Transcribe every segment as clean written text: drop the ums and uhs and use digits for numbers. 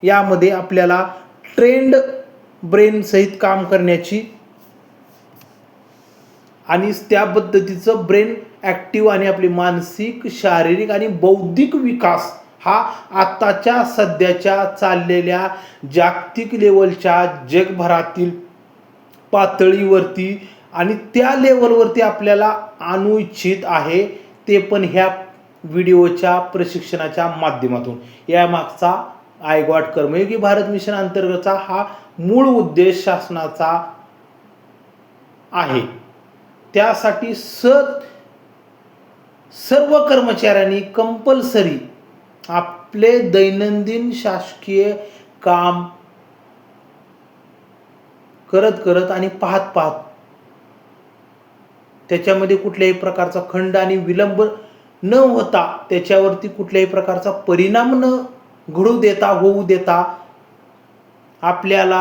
यामध्ये आपल्याला trend brain सहित काम करण्याची आणि त्या पद्धतीचं ब्रेन ॲक्टिव्ह आणि आपली मानसिक, शारीरिक आणि बौद्धिक विकास हा आत्ताच्या सध्याच्या चाललेल्या जागतिक लेवलच्या जगभरातील पातळीवरती आणि त्या लेवलवरती आपल्याला आणू इच्छित आहे, ते पण ह्या व्हिडिओच्या प्रशिक्षणाच्या माध्यमातून. यामागचा iGOT Karmayogi Bharat mission अंतर्गतचा हा मूळ उद्देश शासनाचा आहे. त्यासाठी सर्व कर्मचाऱ्यांनी कंपल्सरी आपले दैनंदिन शासकीय काम करत आणि पाहत त्याच्यामध्ये कुठल्याही प्रकारचा खंड आणि विलंब न होता, त्याच्यावरती कुठल्याही प्रकारचा परिणाम न होऊ देता आपल्याला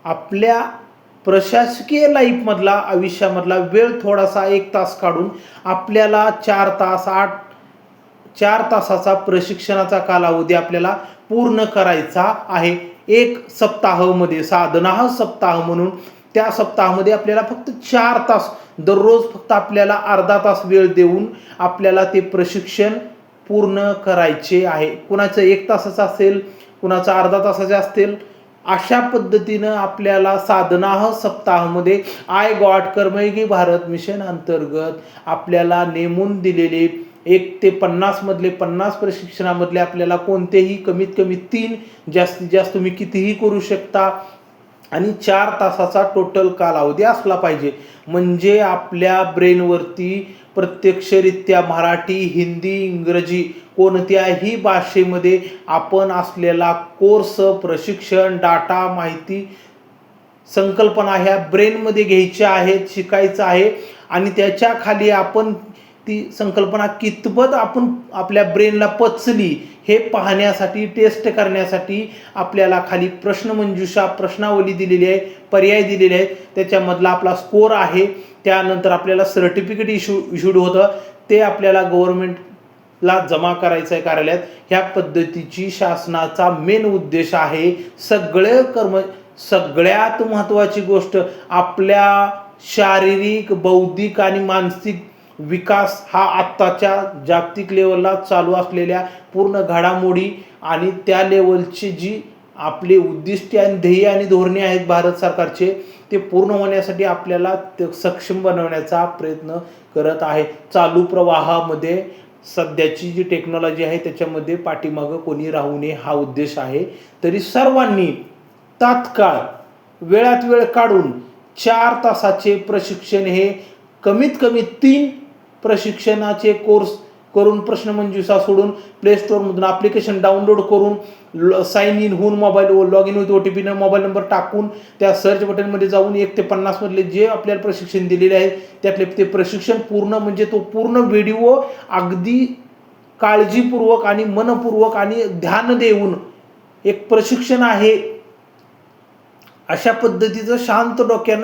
आपल्या प्रशासकीय लाईफमधला, आयुष्यामधला वेळ थोडासा 1 तास काढून आपल्याला 4 तासाचा प्रशिक्षणाचा कालावधी आपल्याला पूर्ण करायचा आहे. 1 सप्ताहामध्ये साधना सप्ताह म्हणून त्या सप्ताहामध्ये आपल्याला फक्त 4 तास दररोज फक्त आपल्याला अर्धा तास वेळ देऊन आपल्याला ते प्रशिक्षण पूर्ण करायचे आहे. कुणाचं 1 तासाचं असेल, कुणाचं अर्धा तासाचे असतील. अशा पद्धतीनं आपल्याला साधना सप्ताहामध्ये iGOT Karmayogi Bharat mission अंतर्गत आपल्याला नेमून दिलेले 1 ते 50 मधले 50 प्रशिक्षणामधले आपल्याला कोणतेही कमीत कमी 3, जास्तीत जास्त तुम्ही कितीही करू शकता आणि 4 तासाचा टोटल कालावधी असला पाहिजे. म्हणजे आपल्या ब्रेनवरती प्रत्यक्षरित्या मराठी, हिंदी, इंग्रजी कोणत्याही भाषेमध्ये आपण असलेला कोर्स, प्रशिक्षण, डाटा, माहिती, संकल्पना ह्या ब्रेनमध्ये घ्यायच्या आहेत, शिकायचं आहे आणि त्याच्या खाली आपण ती संकल्पना कितपत आपण आपल्या ब्रेनला पचली हे पाहण्यासाठी, टेस्ट करण्यासाठी आपल्याला खाली प्रश्नमंजुषा, प्रश्नावली दिलेली आहे, पर्याय दिलेले आहेत. त्याच्यामधला आपला स्कोर आहे. त्यानंतर आपल्याला सर्टिफिकेट इश्यूड होतं, ते आपल्याला गव्हर्नमेंटला जमा करायचं आहे कार्यालयात. ह्या पद्धतीची शासनाचा मेन उद्देश आहे. सगळ्यात महत्त्वाची गोष्ट, आपल्या शारीरिक, बौद्धिक आणि मानसिक विकास हा आत्ताच्या जागतिक लेवलला चालू असलेल्या पूर्ण घडामोडी आणि त्या लेवलची जी आपली उद्दिष्टे आणि ध्येय आणि धोरणे आहेत भारत सरकारचे, ते पूर्ण होण्यासाठी आपल्याला ते सक्षम बनवण्याचा प्रयत्न करत आहे. चालू प्रवाहामध्ये सध्याची जी टेक्नॉलॉजी आहे त्याच्यामध्ये पाठीमागं कोणी राहू नये हा उद्देश आहे. तरी सर्वांनी तात्काळ वेळात वेळ काढून 4 तासाचे प्रशिक्षण हे कमीत कमी 3 प्रशिक्षणाचे कोर्स करून, प्रश्नमंजुषा सोडून, प्ले स्टोअरमधून ॲप्लिकेशन डाउनलोड करून, साइन इन होऊन, mobile log in with OTP mobile number टाकून त्या सर्च बटनमध्ये जाऊन 1 ते 50 मधले जे आपल्याला प्रशिक्षण दिलेले आहे त्यातले ते प्रशिक्षण पूर्ण, म्हणजे तो पूर्ण व्हिडिओ अगदी काळजीपूर्वक आणि मनपूर्वक आणि ध्यान देऊन एक प्रशिक्षण आहे अशा पद्धतीचं शांत डोक्यानं